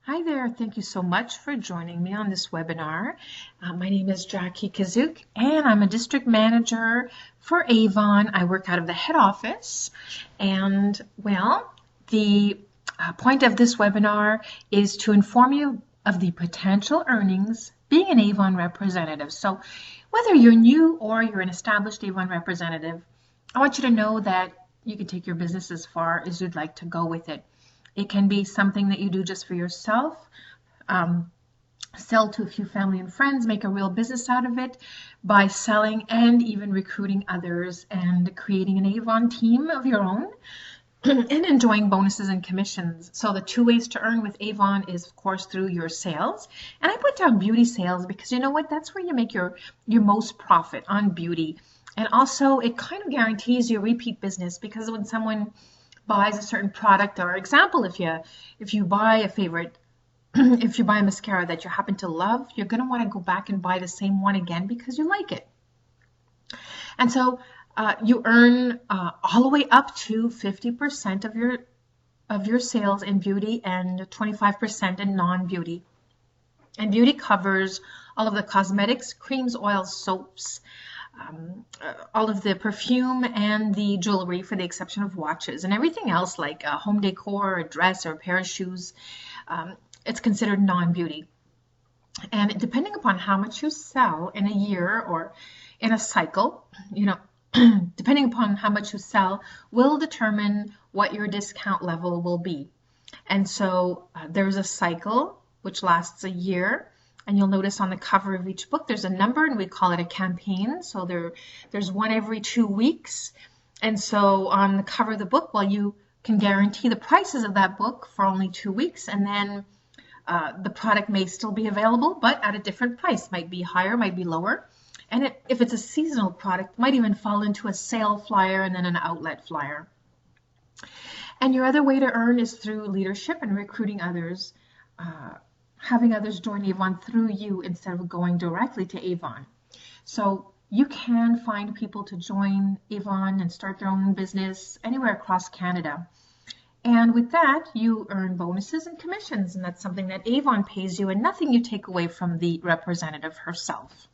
Hi there. Thank you so much for joining me on this webinar. My name is Jackie Kazook, and I'm a district manager for Avon. I work out of the head office. And, well, the point of this webinar is to inform you of the potential earnings being an Avon representative. So whether you're new or you're an established Avon representative, I want you to know that you can take your business as far as you'd like to go with it. It can be something that you do just for yourself, sell to a few family and friends, make a real business out of it by selling and even recruiting others and creating an Avon team of your own and enjoying bonuses and commissions. So the two ways to earn with Avon is, of course, through your sales. And I put down beauty sales because you know what? That's where you make your most profit on beauty. And also it kind of guarantees you repeat business because when someone buys a certain product, or example, if you buy a favorite, if you buy a mascara that you happen to love, you're going to want to go back and buy the same one again because you like it. And so you earn all the way up to 50% of your sales in beauty and 25% in non-beauty. And beauty covers all of the cosmetics, creams, oils, soaps, all of the perfume and the jewelry, for the exception of watches, and everything else like home decor, a dress, or a pair of shoes. It's considered non-beauty. And depending upon how much you sell in a year or in a cycle, depending upon how much you sell will determine what your discount level will be. And so there's a cycle which lasts a year. And you'll notice on the cover of each book, there's a number, and we call it a campaign. So there's one every 2 weeks. And so on the cover of the book, well, you can guarantee the prices of that book for only 2 weeks. And then the product may still be available, but at a different price. Might be higher, might be lower. And if it's a seasonal product, it might even fall into a sale flyer and then an outlet flyer. And your other way to earn is through leadership and recruiting others. Having others join Avon through you instead of going directly to Avon. So you can find people to join Avon and start their own business anywhere across Canada. And with that, you earn bonuses and commissions, and that's something that Avon pays you and nothing you take away from the representative herself.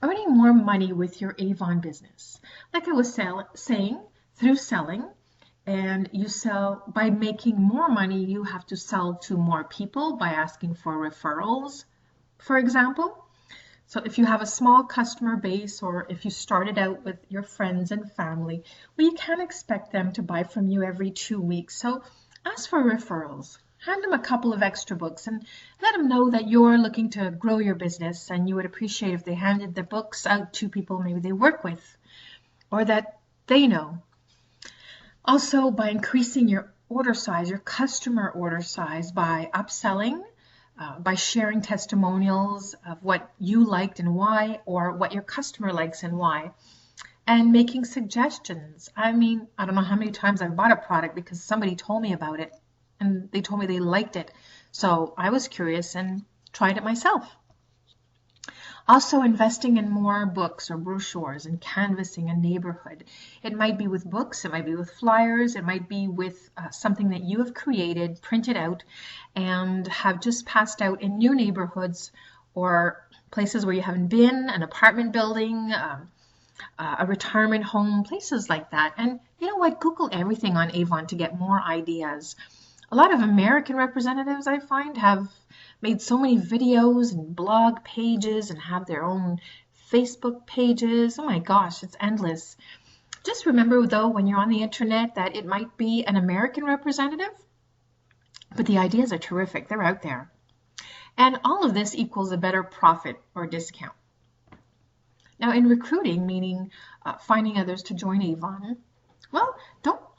Earning more money with your Avon business. Like I was saying, through selling, and you sell by making more money, you have to sell to more people by asking for referrals, for example. So if you have a small customer base, or if you started out with your friends and family, well, you can't expect them to buy from you every 2 weeks. So ask for referrals. Hand them a couple of extra books and let them know that you're looking to grow your business and you would appreciate if they handed the books out to people maybe they work with or that they know. Also, by increasing your order size, your customer order size, by upselling, by sharing testimonials of what you liked and why, or what your customer likes and why, and making suggestions. I mean, I don't know how many times I've bought a product because somebody told me about it and they told me they liked it. So I was curious and tried it myself. Also investing in more books or brochures and canvassing a neighborhood. It might be with books, it might be with flyers, it might be with something that you have created, printed out, and have just passed out in new neighborhoods or places where you haven't been, an apartment building, a retirement home, places like that. And you know what? Google everything on Avon to get more ideas. A lot of American representatives, I find, have made so many videos and blog pages and have their own Facebook pages. Oh my gosh, it's endless. Just remember, though, when you're on the internet that it might be an American representative, but the ideas are terrific. They're out there. And all of this equals a better profit or discount. Now, in recruiting, meaning finding others to join Avon, well,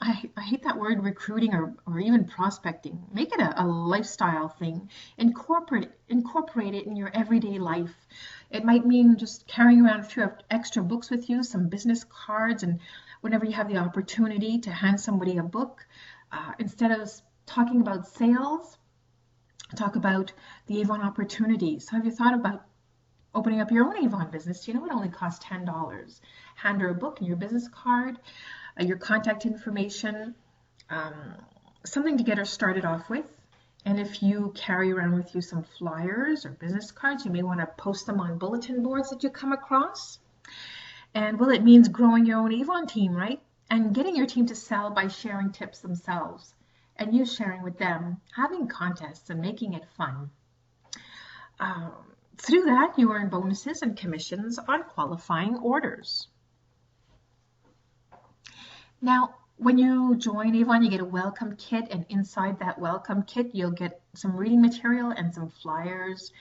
I hate that word recruiting or even prospecting. Make it a lifestyle thing. Incorporate it in your everyday life. It might mean just carrying around a few extra books with you, some business cards, and whenever you have the opportunity to hand somebody a book, instead of talking about sales, talk about the Avon opportunities. So have you thought about opening up your own Avon business? You know, it only costs $10. Hand her a book and your business card, your contact information, something to get her started off with. And if you carry around with you some flyers or business cards, you may want to post them on bulletin boards that you come across. And well, it means growing your own Avon team, right? And getting your team to sell by sharing tips themselves and you sharing with them, having contests and making it fun. Through that, you earn bonuses and commissions on qualifying orders. Now, when you join Avon, you get a welcome kit, and inside that welcome kit, you'll get some reading material and some flyers.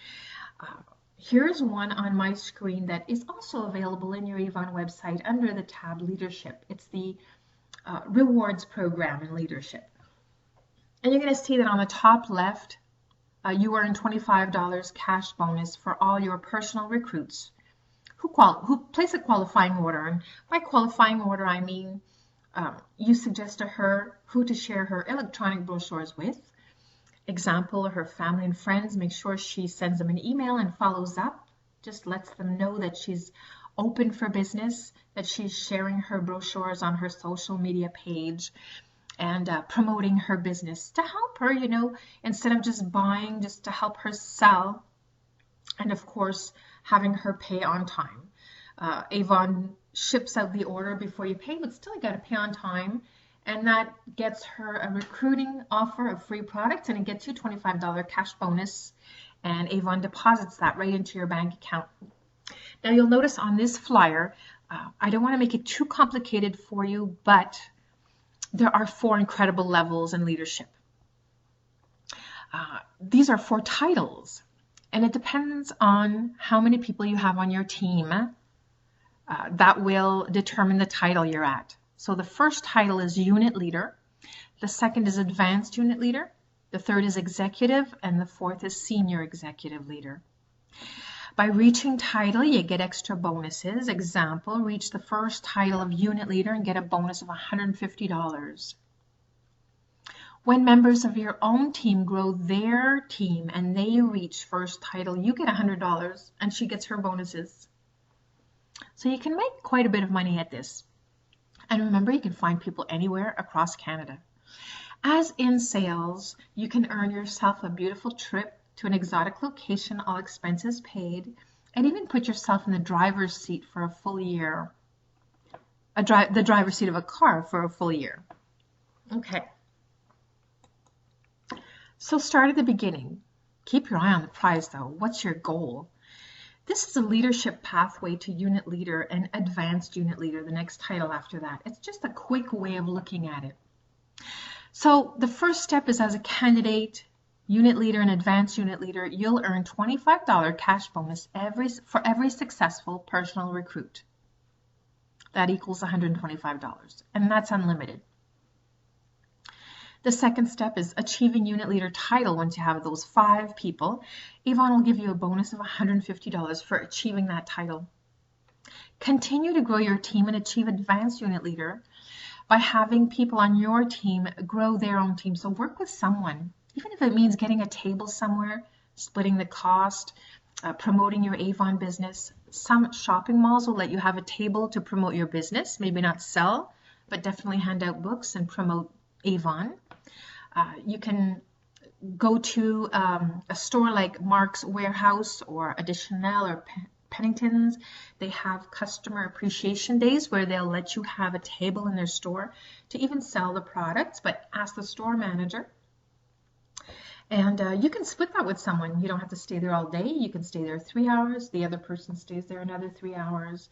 Here's one on my screen that is also available in your Avon website under the tab Leadership. It's the Rewards Program in Leadership. And you're going to see that on the top left, you earn $25 cash bonus for all your personal recruits who place a qualifying order. And by qualifying order, I mean you suggest to her who to share her electronic brochures with. Example, her family and friends, make sure she sends them an email and follows up. Just lets them know that she's open for business, that she's sharing her brochures on her social media page and promoting her business to help her, you know, instead of just buying, just to help her sell. And of course, having her pay on time. Avon ships out the order before you pay, but still you got to pay on time. And that gets her a recruiting offer of free products, and it gets you $25 cash bonus. And Avon deposits that right into your bank account. Now you'll notice on this flyer, I don't want to make it too complicated for you, but there are 4 incredible levels in leadership. These are 4 titles, and it depends on how many people you have on your team. That will determine the title you're at. So the first title is Unit Leader, the second is Advanced Unit Leader, the third is Executive, and the fourth is Senior Executive Leader. By reaching title, you get extra bonuses. Example, reach the first title of Unit Leader and get a bonus of $150. When members of your own team grow their team and they reach first title, you get $100 and she gets her bonuses. So you can make quite a bit of money at this. And remember, you can find people anywhere across Canada. As in sales, you can earn yourself a beautiful trip to an exotic location, all expenses paid, and even put yourself in the driver's seat for a full year. The driver's seat of a car for a full year. Okay. So start at the beginning. Keep your eye on the prize though. What's your goal? This is a leadership pathway to Unit Leader and Advanced Unit Leader, the next title after that. It's just a quick way of looking at it. So the first step is, as a candidate, Unit Leader and Advanced Unit Leader, you'll earn $25 cash bonus for every successful personal recruit. That equals $125, and that's unlimited. The second step is achieving Unit Leader title. Once you have those 5 people, Avon will give you a bonus of $150 for achieving that title. Continue to grow your team and achieve Advanced Unit Leader by having people on your team grow their own team. So work with someone, even if it means getting a table somewhere, splitting the cost, promoting your Avon business. Some shopping malls will let you have a table to promote your business, maybe not sell, but definitely hand out books and promote Avon. You can go to a store like Mark's Warehouse or a Chanel or Pennington's. They have customer appreciation days where they'll let you have a table in their store to even sell the products, but ask the store manager. And you can split that with someone. You don't have to stay there all day. You can stay there 3 hours. The other person stays there another 3 hours.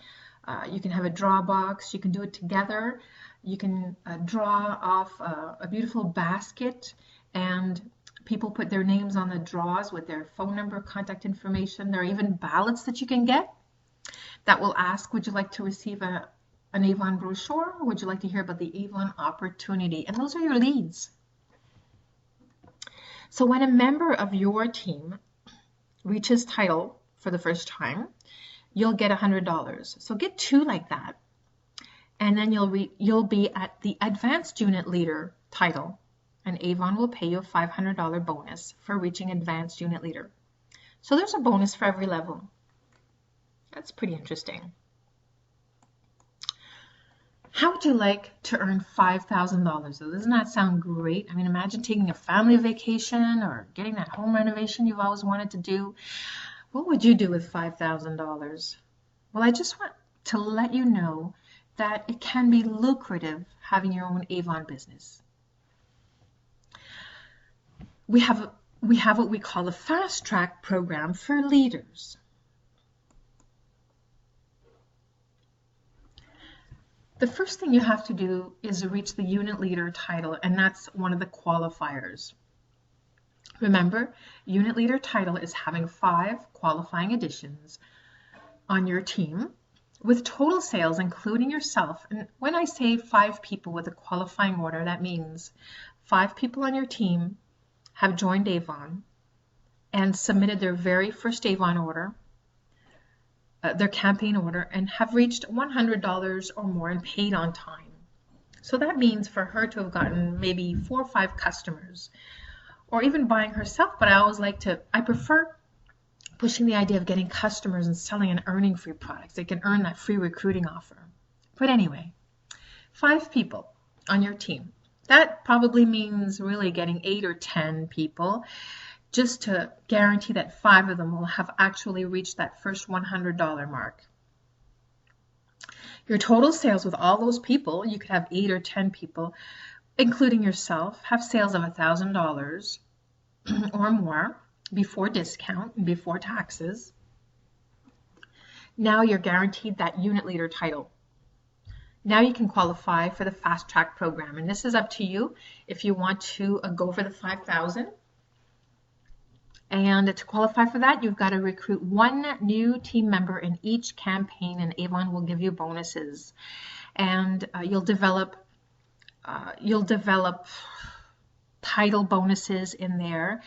You can have a draw box. You can do it together. You can draw off a beautiful basket, and people put their names on the draws with their phone number, contact information. There are even ballots that you can get that will ask, would you like to receive an Avon brochure? Or would you like to hear about the Avon opportunity? And those are your leads. So when a member of your team reaches title for the first time, you'll get $100. So get 2 like that. And then you'll be at the Advanced Unit Leader title, and Avon will pay you a $500 bonus for reaching Advanced Unit Leader. So there's a bonus for every level. That's pretty interesting. How would you like to earn $5,000? So doesn't that sound great? I mean, imagine taking a family vacation or getting that home renovation you've always wanted to do. What would you do with $5,000? Well, I just want to let you know that it can be lucrative having your own Avon business. We have what we call a fast track program for leaders. The first thing you have to do is reach the unit leader title, and that's one of the qualifiers. Remember, unit leader title is having 5 qualifying additions on your team with total sales, including yourself. And when I say 5 people with a qualifying order, that means 5 people on your team have joined Avon and submitted their very first Avon order, their campaign order, and have reached $100 or more and paid on time. So that means for her to have gotten maybe 4 or 5 customers, or even buying herself, but I prefer pushing the idea of getting customers and selling and earning free products. They can earn that free recruiting offer. But anyway, 5 people on your team. That probably means really getting 8 or 10 people just to guarantee that 5 of them will have actually reached that first $100 mark. Your total sales with all those people, you could have 8 or 10 people, including yourself, have sales of $1,000 or more before discount and before taxes. Now you're guaranteed that unit leader title. Now you can qualify for the fast track program, and this is up to you if you want to go for the 5,000. And to qualify for that, you've got to recruit 1 new team member in each campaign, and Avon will give you bonuses. And you'll develop title bonuses in there.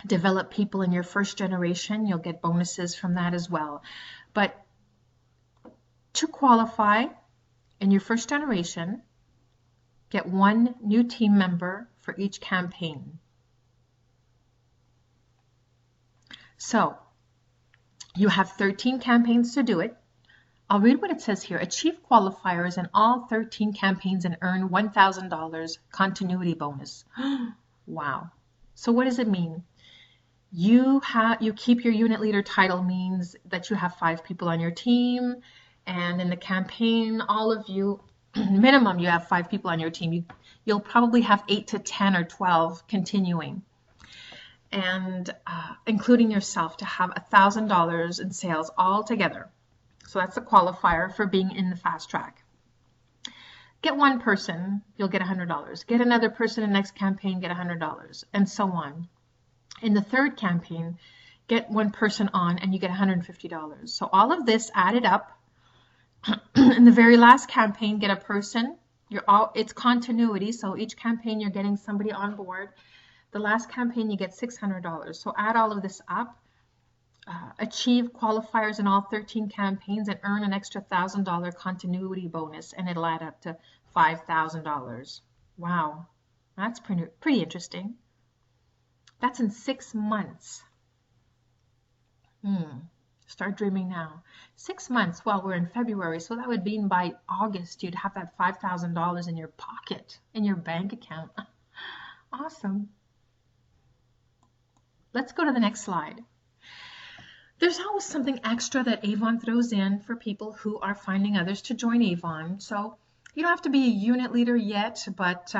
Develop people in your first generation, you'll get bonuses from that as well. But to qualify in your first generation, get 1 new team member for each campaign. So you have 13 campaigns to do it. I'll read what it says here. Achieve qualifiers in all 13 campaigns and earn $1,000 continuity bonus. Wow. So what does it mean? You keep your unit leader title means that you have 5 people on your team, and in the campaign, all of you, minimum you have 5 people on your team. You'll probably have 8 to 10 or 12 continuing, and including yourself, to have $1,000 in sales all together. So that's the qualifier for being in the fast track. Get 1 person, you'll get $100. Get another person in the next campaign, get $100, and so on. In the 3rd campaign, get 1 person on and you get $150. So all of this added up. In the very last campaign, get a person. It's continuity, so each campaign you're getting somebody on board. The last campaign you get $600. So add all of this up. Achieve qualifiers in all 13 campaigns and earn an extra $1,000 continuity bonus, and it'll add up to $5,000. Wow, that's pretty interesting. That's in 6 months. Start dreaming now. 6 months. Well, we're in February, so that would mean by August you'd have that $5,000 in your pocket, in your bank account. Awesome. Let's go to the next slide. There's always something extra that Avon throws in for people who are finding others to join Avon. So you don't have to be a unit leader yet, but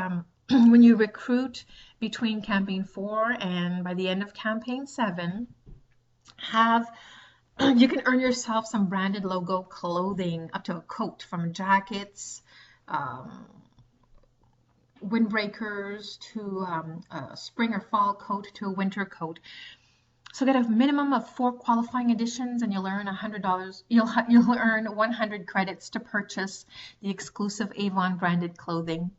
when you recruit between campaign 4 and by the end of campaign 7, you can earn yourself some branded logo clothing, up to a coat, from jackets, windbreakers, to a spring or fall coat, to a winter coat. So get a minimum of 4 qualifying editions, and you'll earn $100. You'll earn 100 credits to purchase the exclusive Avon branded clothing.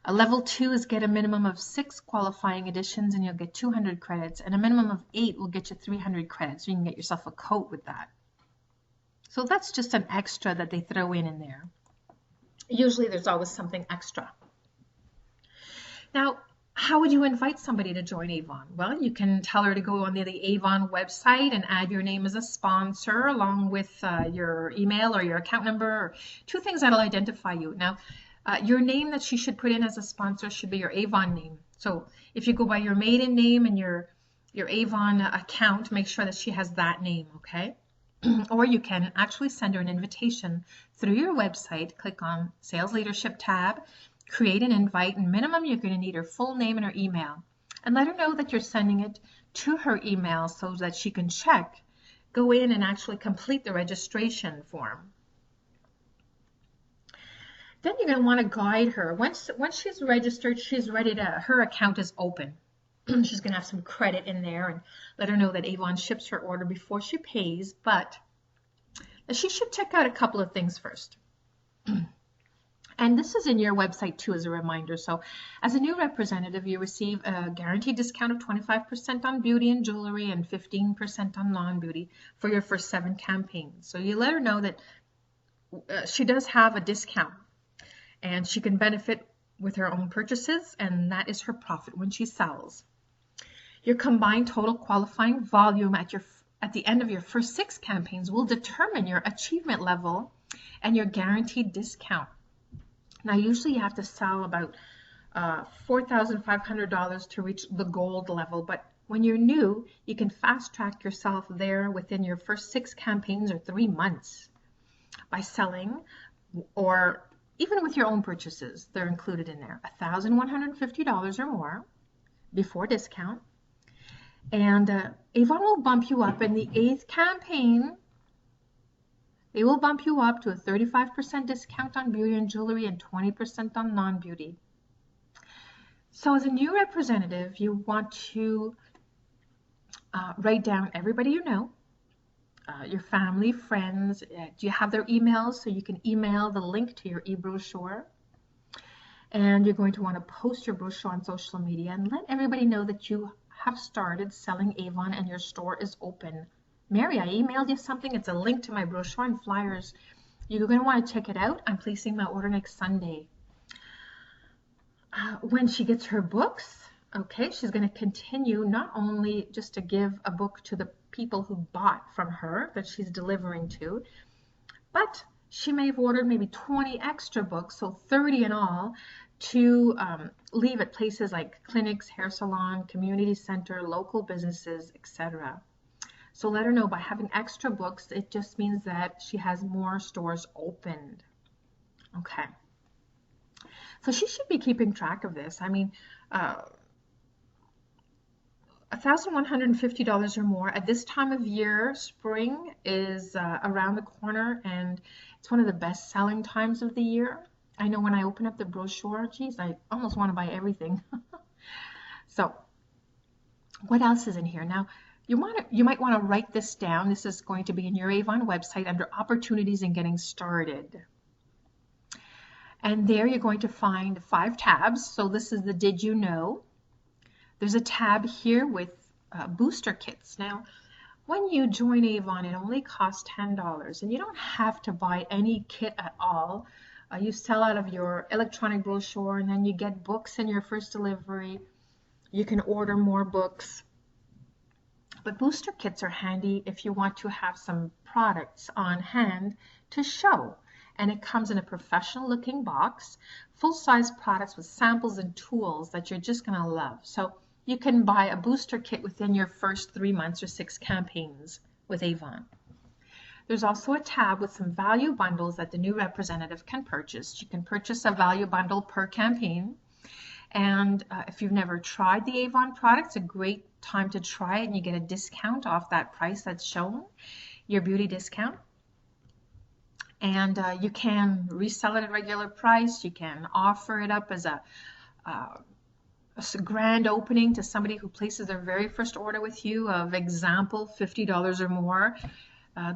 A level 2 is get a minimum of 6 qualifying editions, and you'll get 200 credits, and a minimum of 8 will get you 300 credits. So you can get yourself a coat with that. So that's just an extra that they throw in there. Usually there's always something extra. Now, How would you invite somebody to join Avon? Well, you can tell her to go on the Avon website and add your name as a sponsor along with your email or your account number, or two things that'll identify you. Now, your name that she should put in as a sponsor should be your Avon name. So if you go by your maiden name and your Avon account, make sure that she has that name, okay? Or you can actually send her an invitation through your website. Click on Sales Leadership tab, create an invite, and minimum you're going to need her full name and her email. And let her know that you're sending it to her email so that she can check, go in and actually complete the registration form. Then you're going to want to guide her. Once she's registered, she's ready to, her account is open. She's going to have some credit in there, and let her know that Avon ships her order before she pays, but she should check out a couple of things first. And this is in your website too as a reminder. So as a new representative, you receive a guaranteed discount of 25% on beauty and jewelry and 15% on non-beauty for your first 7 campaigns. So you let her know that she does have a discount and she can benefit with her own purchases, and that is her profit when she sells. Your combined total qualifying volume at the end of your first 6 campaigns will determine your achievement level and your guaranteed discount. Now, usually you have to sell about $4,500 to reach the gold level, but when you're new, you can fast track yourself there within your first 6 campaigns or 3 months by selling, or even with your own purchases. They're included in there, $1,150 or more before discount. And Avon will bump you up in the 8th campaign. They will bump you up to a 35% discount on beauty and jewelry and 20% on non-beauty. So as a new representative, you want to write down everybody you know, your family, friends. Do you have their emails? So you can email the link to your e-brochure. And you're going to want to post your brochure on social media and let everybody know that you have started selling Avon and your store is open. Mary, I emailed you something. It's a link to my brochure and flyers. You're going to want to check it out. I'm placing my order next Sunday. When she gets her books, okay, she's going to continue not only just to give a book to the people who bought from her that she's delivering to, but she may have ordered maybe 20 extra books, so 30 in all, to leave at places like clinics, hair salon, community center, local businesses, etc. So let her know by having extra books, it just means that she has more stores opened. Okay. So she should be keeping track of this. I mean, $1,150 or more at this time of year. Spring is around the corner, and it's one of the best selling times of the year. I know when I open up the brochure, geez, I almost want to buy everything. So what else is in here? Now, you might want to write this down. This is going to be in your Avon website under opportunities and getting started. And there you're going to find 5 tabs. So this is the Did You Know? There's a tab here with booster kits. Now, when you join Avon, it only costs $10, and you don't have to buy any kit at all. You sell out of your electronic brochure, and then you get books in your first delivery. You can order more books. But booster kits are handy if you want to have some products on hand to show. And it comes in a professional looking box, full-size products with samples and tools that you're just going to love. So you can buy a booster kit within your first 3 months or 6 campaigns with Avon. There's also a tab with some value bundles that the new representative can purchase. You can purchase a value bundle per campaign. And if you've never tried the Avon product, it's a great time to try it, and you get a discount off that price that's shown, your beauty discount. And you can resell it at regular price. You can offer it up as a grand opening to somebody who places their very first order with you of example $50 or more.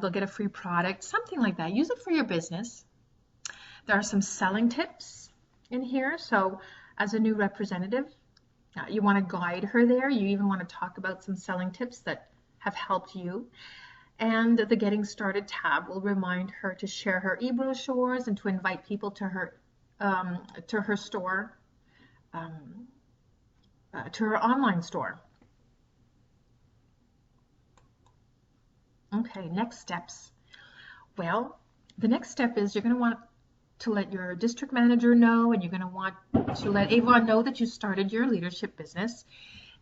They'll get a free product, something like that. Use it for your business. There are some selling tips in here. So as a new representative, you want to guide her there. You even want to talk about some selling tips that have helped you. And the Getting Started tab will remind her to share her e-brochures and to invite people to her store. to her online store. Okay, next steps. Well, the next step is you're going to want to let your district manager know, and you're going to want to let Avon know that you started your leadership business.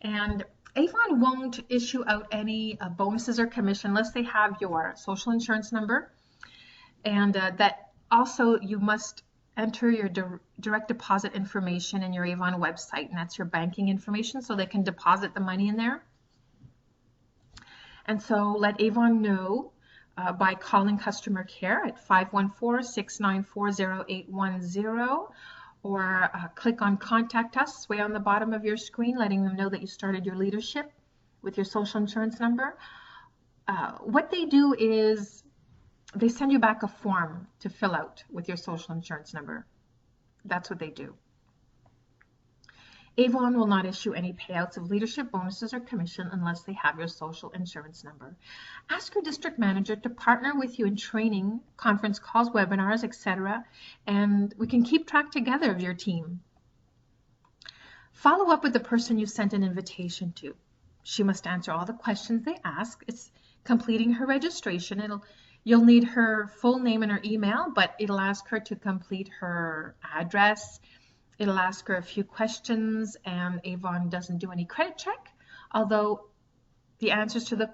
And Avon won't issue out any bonuses or commission unless they have your social insurance number. And that also you must enter your direct deposit information in your Avon website, and that's your banking information, so they can deposit the money in there. And so let Avon know by calling customer care at 514-694-0810, or click on contact us way on the bottom of your screen, letting them know that you started your leadership with your social insurance number. What they do is they send you back a form to fill out with your social insurance number. That's what they do. Avon will not issue any payouts of leadership bonuses or commission unless they have your social insurance number. Ask your district manager to partner with you in training, conference calls, webinars, etc., and we can keep track together of your team. Follow up with the person you sent an invitation to. She must answer all the questions they ask. It's completing her registration. You'll need her full name and her email, but it'll ask her to complete her address. It'll ask her a few questions, and Avon doesn't do any credit check, although the answers to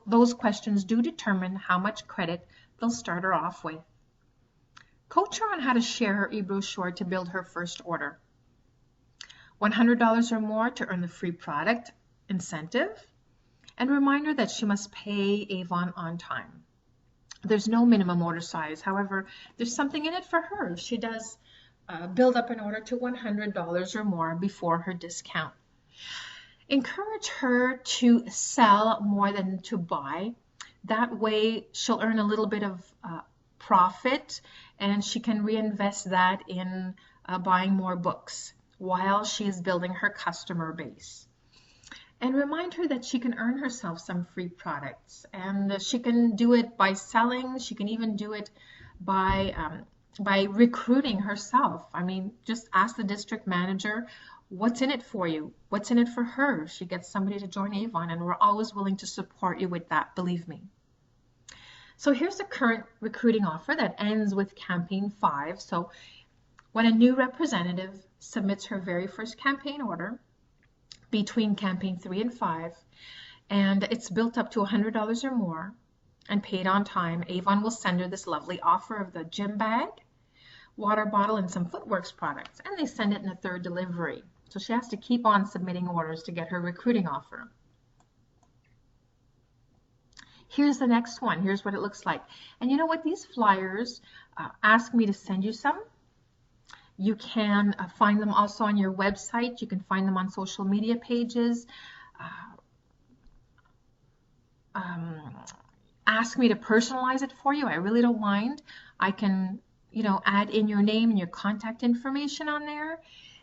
those questions do determine how much credit they'll start her off with. Coach her on how to share her e-brochure to build her first order. $100 or more to earn the free product incentive, and remind her that she must pay Avon on time. There's no minimum order size. However, there's something in it for her if she does build up an order to $100 or more before her discount. Encourage her to sell more than to buy. That way she'll earn a little bit of profit, and she can reinvest that in buying more books while she is building her customer base. And remind her that she can earn herself some free products, and she can do it by selling. She can even do it by recruiting herself. I mean, just ask the district manager, what's in it for you? What's in it for her? She gets somebody to join Avon, and we're always willing to support you with that, believe me. So here's the current recruiting offer that ends with campaign 5. So when a new representative submits her very first campaign order between campaign 3 and 5, and it's built up to $100 or more and paid on time, Avon will send her this lovely offer of the gym bag, water bottle, and some Footworks products, and they send it in a third delivery. So she has to keep on submitting orders to get her recruiting offer. Here's the next one. Here's what it looks like. And you know what? These flyers ask me to send you some. You can find them also on your website. You can find them on social media pages. Ask me to personalize it for you. I really don't mind. I can, add in your name and your contact information on there.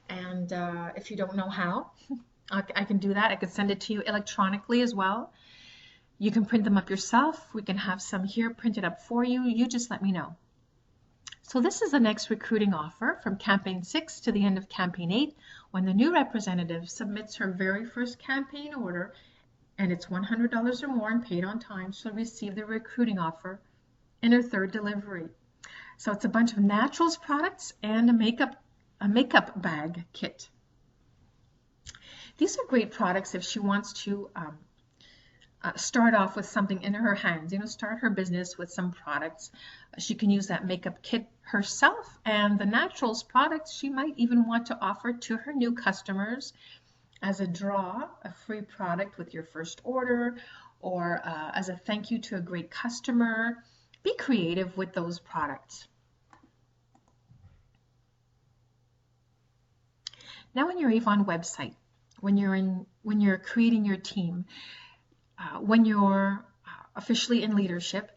And if you don't know how, I can do that. I can send it to you electronically as well. You can print them up yourself. We can have some here printed up for you. You just let me know. So this is the next recruiting offer from campaign 6 to the end of campaign 8, when the new representative submits her very first campaign order and it's $100 or more and paid on time. She'll receive the recruiting offer in her third delivery. So it's a bunch of naturals products and a makeup bag kit. These are great products if she wants to start off with something in her hands, start her business with some products. She can use that makeup kit herself, and the naturals products she might even want to offer to her new customers as a draw, a free product with your first order, or as a thank you to a great customer. Be creative with those products. Now on your Avon website, when you're creating your team, when you're officially in leadership,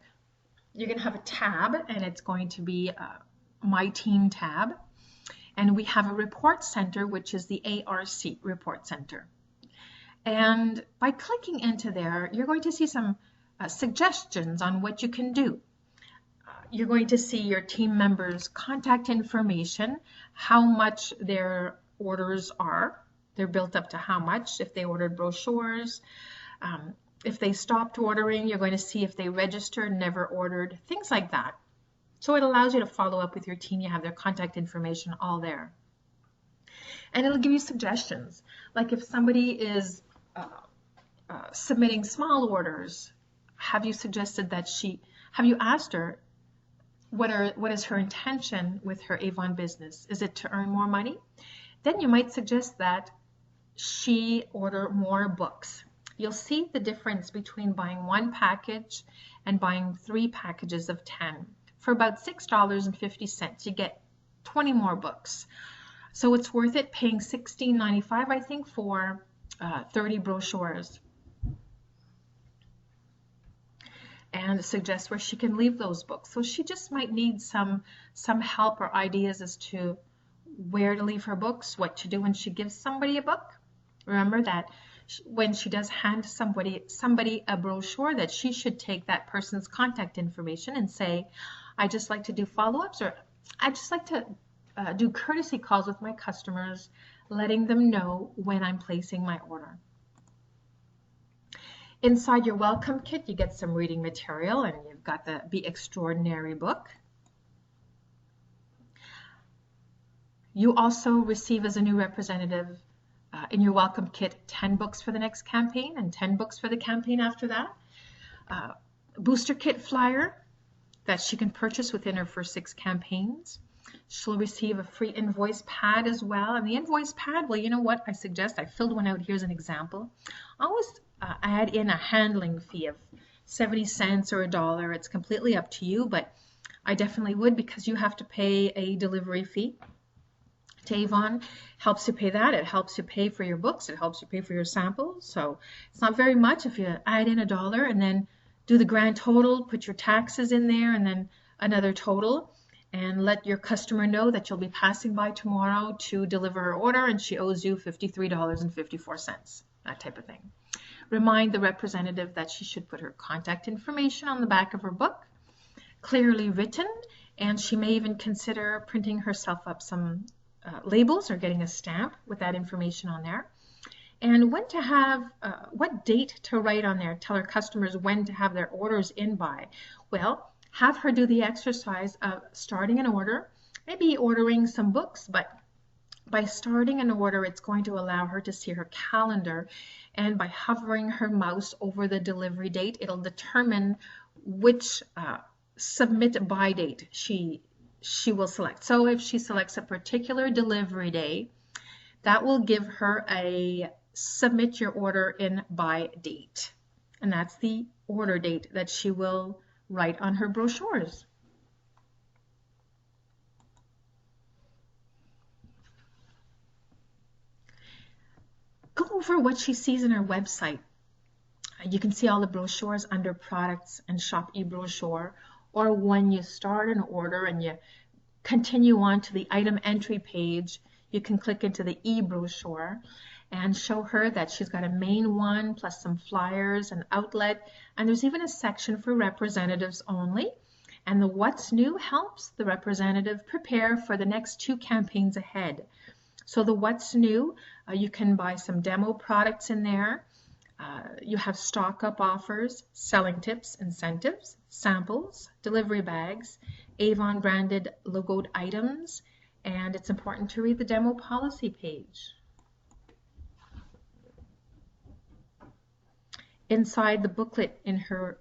you're going to have a tab, and it's going to be My Team tab. And we have a report center, which is the ARC report center. And by clicking into there, you're going to see some suggestions on what you can do. You're going to see your team members' contact information, how much their orders are, They're built up to how much if they ordered brochures. If they stopped ordering, you're going to see if they registered, never ordered, things like that. So it allows you to follow up with your team. You have their contact information all there. And it'll give you suggestions. Like if somebody is submitting small orders, have you suggested that have you asked her what is her intention with her Avon business? Is it to earn more money? Then you might suggest that she order more books. You'll see the difference between buying one package and buying 3 packages of 10. For about $6.50, you get 20 more books. So it's worth it paying $16.95, I think, for 30 brochures. And suggest where she can leave those books. So she just might need some help or ideas as to where to leave her books, what to do when she gives somebody a book. Remember that when she does hand somebody a brochure, that she should take that person's contact information and say, I just like to do follow-ups, or I just like to do courtesy calls with my customers, letting them know when I'm placing my order. Inside your welcome kit, you get some reading material, and you've got the Be Extraordinary book. You also receive, as a new representative, in your welcome kit, 10 books for the next campaign and 10 books for the campaign after that. Booster kit flyer that she can purchase within her first 6 campaigns. She'll receive a free invoice pad as well. And the invoice pad, well, you know what I suggest? I filled one out. Here's an example. Always add in a handling fee of 70 cents or $1. It's completely up to you, but I definitely would, because you have to pay a delivery fee to Avon. Helps you pay that. It helps you pay for your books. It helps you pay for your samples. So it's not very much if you add in $1 and then do the grand total, put your taxes in there, and then another total, and let your customer know that you'll be passing by tomorrow to deliver her order and she owes you $53.54, that type of thing. Remind the representative that she should put her contact information on the back of her book, clearly written, and she may even consider printing herself up some labels or getting a stamp with that information on there. And when to have, what date to write on there, tell her customers when to have their orders in by. Well, have her do the exercise of starting an order, maybe ordering some books, but by starting an order, it's going to allow her to see her calendar, and by hovering her mouse over the delivery date, it'll determine which submit by date she will select. So if she selects a particular delivery day, that will give her a submit your order in by date, and that's the order date that she will write on her brochures. Go over what she sees in her website. You can see all the brochures under products and shop e-brochure, or when you start an order and you continue on to the item entry page, you can click into the e-brochure and show her that she's got a main one plus some flyers, an outlet, and there's even a section for representatives only. And the What's New helps the representative prepare for the next 2 campaigns ahead. So the What's New, you can buy some demo products in there. You have stock up offers, selling tips, incentives, samples, delivery bags, Avon branded logoed items, and it's important to read the demo policy page. Inside the booklet in her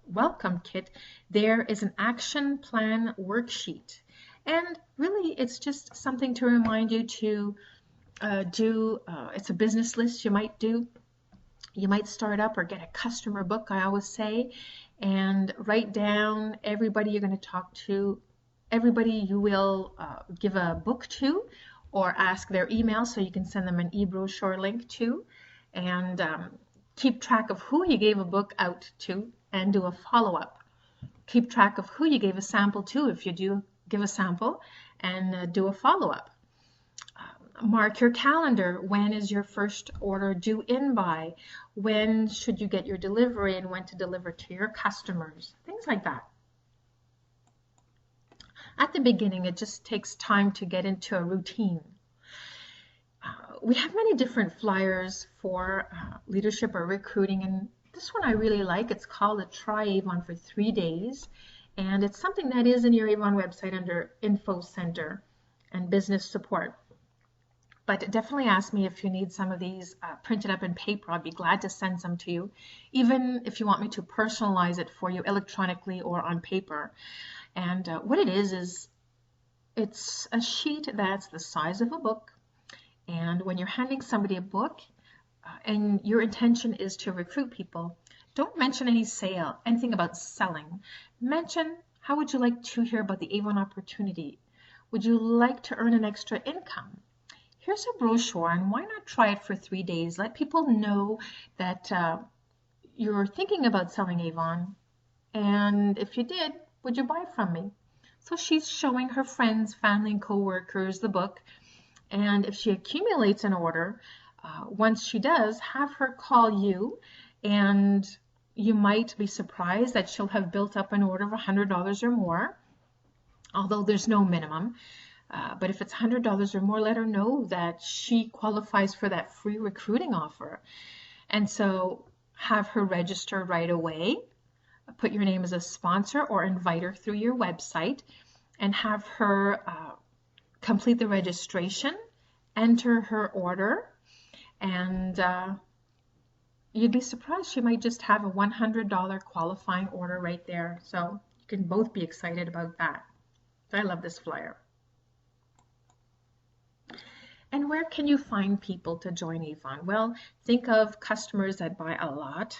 welcome kit, there is an action plan worksheet. And really, it's just something to remind you to it's a business list you might do. You might start up or get a customer book, I always say, and write down everybody you're going to talk to, everybody you will give a book to, or ask their email so you can send them an e-brochure link to, and keep track of who you gave a book out to and do a follow-up. Keep track of who you gave a sample to if you do give a sample, and do a follow-up. Mark your calendar. When is your first order due in by? When should you get your delivery and when to deliver to your customers? Things like that. At the beginning, it just takes time to get into a routine. We have many different flyers for leadership or recruiting, and this one I really like. It's called a Try Avon for 3 days, and it's something that is in your Avon website under Info Center and Business Support. But definitely ask me if you need some of these printed up in paper. I'd be glad to send some to you, even if you want me to personalize it for you electronically or on paper. And what it is it's a sheet that's the size of a book. And when you're handing somebody a book and your intention is to recruit people, don't mention anything about selling. Mention, how would you like to hear about the Avon opportunity? Would you like to earn an extra income? Here's a brochure, and why not try it for 3 days? Let people know that you're thinking about selling Avon. And if you did, would you buy from me? So she's showing her friends, family, and co-workers the book. And if she accumulates an order, once she does, have her call you, and you might be surprised that she'll have built up an order of $100 or more, although there's no minimum. But if it's $100 or more, let her know that she qualifies for that free recruiting offer. And so have her register right away, put your name as a sponsor, or invite her through your website, and have her complete the registration, enter her order, and you'd be surprised. She might just have a $100 qualifying order right there. So you can both be excited about that. I love this flyer. And where can you find people to join Avon? Well, think of customers that buy a lot,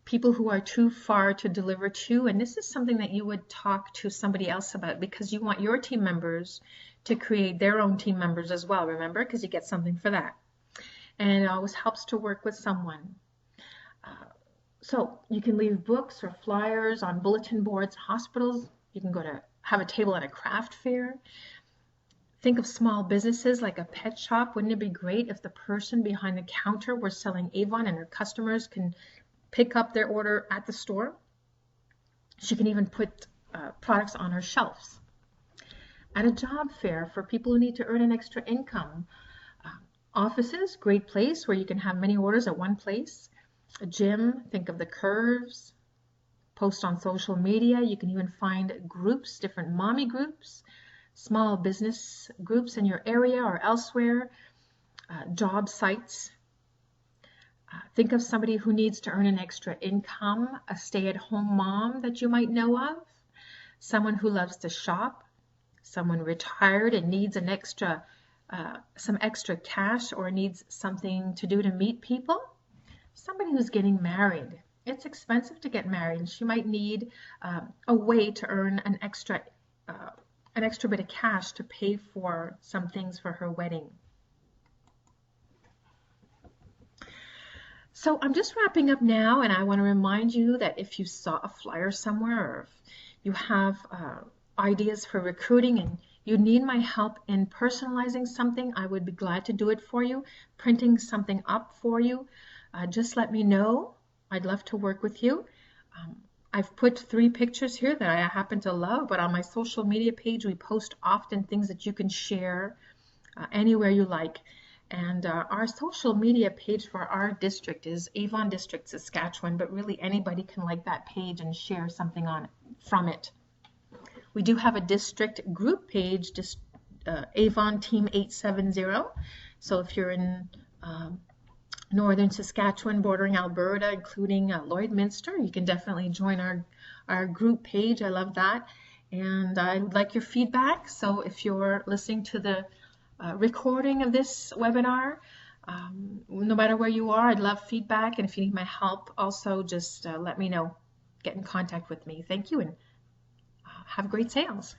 people who are too far to deliver to, and this is something that you would talk to somebody else about, because you want your team members to create their own team members as well, remember, because you get something for that. And it always helps to work with someone. So you can leave books or flyers on bulletin boards, hospitals. You can go to have a table at a craft fair. Think of small businesses like a pet shop. Wouldn't it be great if the person behind the counter were selling Avon and her customers can pick up their order at the store? She can even put products on her shelves. At a job fair for people who need to earn an extra income. Offices, great place where you can have many orders at one place. A gym, think of the curves. Post on social media. You can even find groups, different mommy groups, small business groups in your area or elsewhere, job sites. Think of somebody who needs to earn an extra income, a stay-at-home mom that you might know of, someone who loves to shop, someone retired and needs an extra, some extra cash or needs something to do to meet people, somebody who's getting married. It's expensive to get married. She might need a way to earn an extra bit of cash to pay for some things for her wedding. So I'm just wrapping up now, and I want to remind you that if you saw a flyer somewhere, or if you have ideas for recruiting and you need my help in personalizing something, I would be glad to do it for you, printing something up for you. Just let me know. I'd love to work with you. I've put 3 pictures here that I happen to love, but on my social media page, we post often things that you can share anywhere you like. And our social media page for our district is Avon District, Saskatchewan, but really anybody can like that page and share something from it. We do have a district group page, Avon Team 870. So if you're in northern Saskatchewan, bordering Alberta, including Lloydminster, you can definitely join our group page. I love that. And I would like your feedback. So if you're listening to the recording of this webinar, no matter where you are, I'd love feedback. And if you need my help, also just let me know. Get in contact with me. Thank you, and have great sales.